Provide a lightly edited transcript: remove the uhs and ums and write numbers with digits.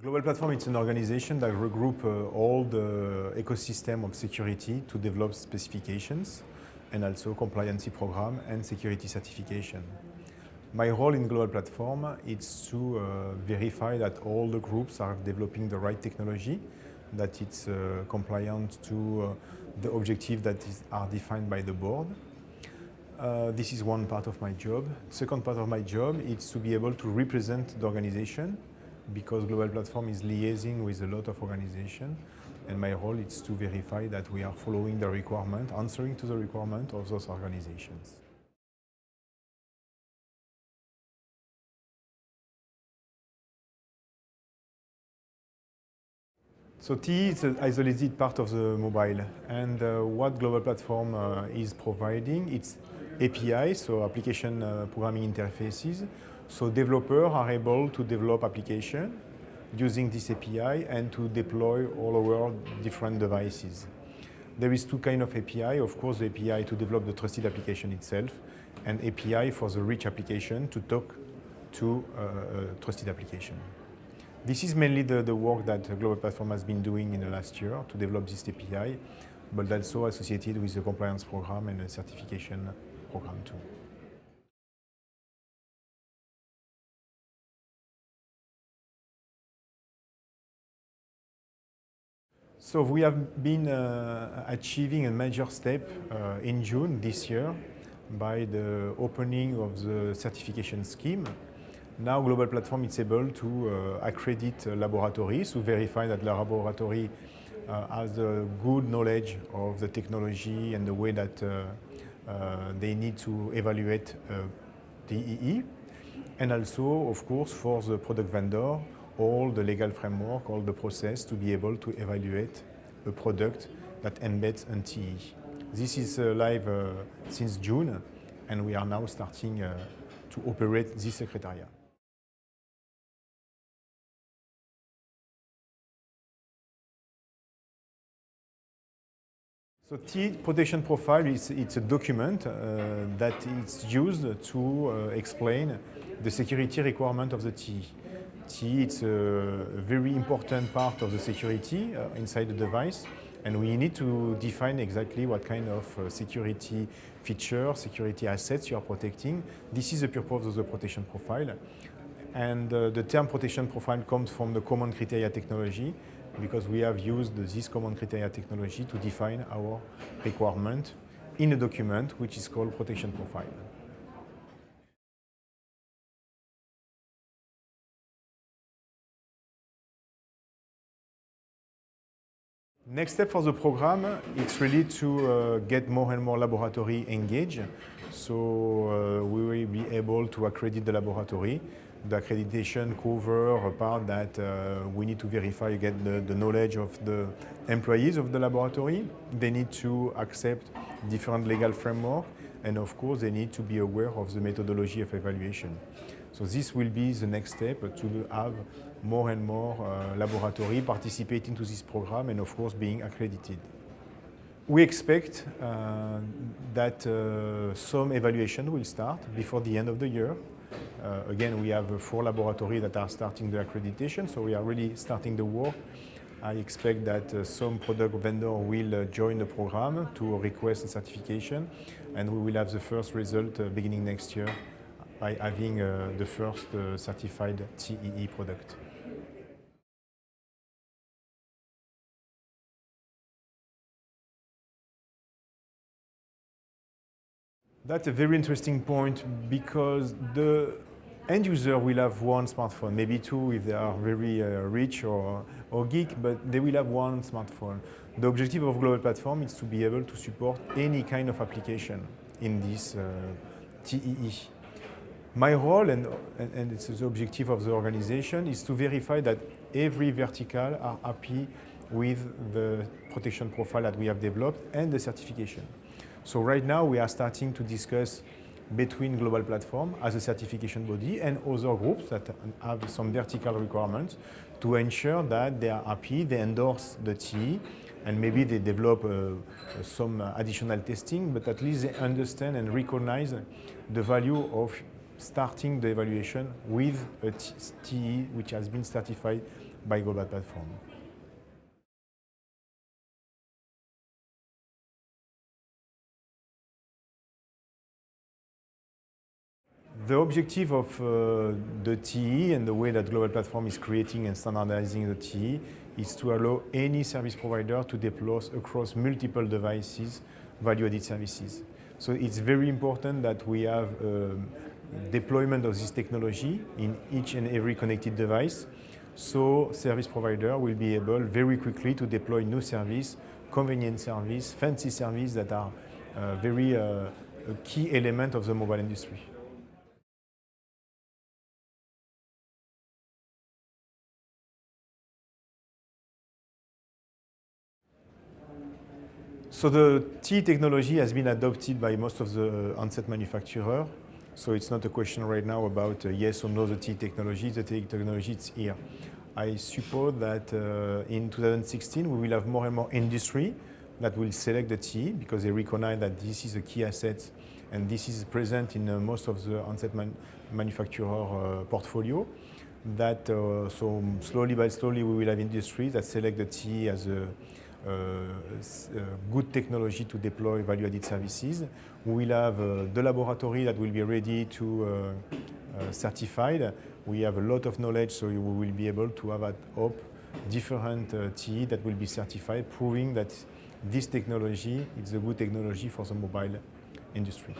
Global Platform is an organization that regroups all the ecosystem of security to develop specifications and also compliancy program and security certification. My role in Global Platform is to verify that all the groups are developing the right technology, that it's compliant to the objectives that are defined by the board. This is one part of my job. Second part of my job is to be able to represent the organization, because Global Platform is liaising with a lot of organizations, and my role is to verify that we are following the requirement, answering to the requirement of those organizations. So TE is an isolated part of the mobile, and what Global Platform is providing, it's API, so application programming interfaces. So developers are able to develop application using this API and to deploy all over different devices. There is two kinds of API. Of course, the API to develop the trusted application itself, and API for the rich application to talk to a trusted application. This is mainly the work that Global Platform has been doing in the last year to develop this API, but also associated with the compliance program and the certification program too. So we have been achieving a major step in June this year by the opening of the certification scheme. Now Global Platform is able to accredit laboratories to verify that the laboratory has a good knowledge of the technology and the way that they need to evaluate TEE. And also, of course, for the product vendor, all the legal framework, all the process to be able to evaluate a product that embeds an TEE. This is live since June, and we are now starting to operate this secretariat. So TEE protection profile it's a document that is used to explain the security requirement of the TEE. TEE is a very important part of the security inside the device, and we need to define exactly what kind of security features, security assets you are protecting. This is the purpose of the protection profile. And the term protection profile comes from the common criteria technology, because we have used this common criteria technology to define our requirement in a document which is called protection profile. Next step for the program, it's really to get more and more laboratory engaged. So we will be able to accredit the laboratory. The accreditation covers a part that we need to verify, get the knowledge of the employees of the laboratory. They need to accept different legal framework, and of course they need to be aware of the methodology of evaluation. So this will be the next step, to have more and more laboratories participating to this program and of course being accredited. We expect that some evaluation will start before the end of the year. Again, we have 4 laboratories that are starting the accreditation, so we are really starting the work. I expect that some product vendor will join the program to request a certification, and we will have the first result beginning next year by having the first certified TEE product. That's a very interesting point, because the end user will have one smartphone, maybe 2 if they are very rich or geek, but they will have one smartphone. The objective of Global Platform is to be able to support any kind of application in this TEE. My role, and it's the objective of the organization, is to verify that every vertical are happy with the protection profile that we have developed and the certification. So right now we are starting to discuss between Global Platform as a certification body and other groups that have some vertical requirements to ensure that they are happy, they endorse the TEE, and maybe they develop some additional testing, but at least they understand and recognize the value of starting the evaluation with a TEE which has been certified by Global Platform. The objective of the TE and the way that Global Platform is creating and standardizing the TE is to allow any service provider to deploy across multiple devices value-added services. So it's very important that we have deployment of this technology in each and every connected device, so service provider will be able very quickly to deploy new service, convenient service, fancy service that are very a key element of the mobile industry. So the TE technology has been adopted by most of the handset manufacturers. So it's not a question right now about yes or no the TE technology. The TE technology is here. I suppose that in 2016 we will have more and more industry that will select the TE because they recognize that this is a key asset and this is present in most of the handset manufacturer portfolio. That so slowly by slowly we will have industry that select the TE as a good technology to deploy value-added services. We will have the laboratory that will be ready to certified. We have a lot of knowledge, so we will be able to have at HOP different TE that will be certified, proving that this technology is a good technology for the mobile industry.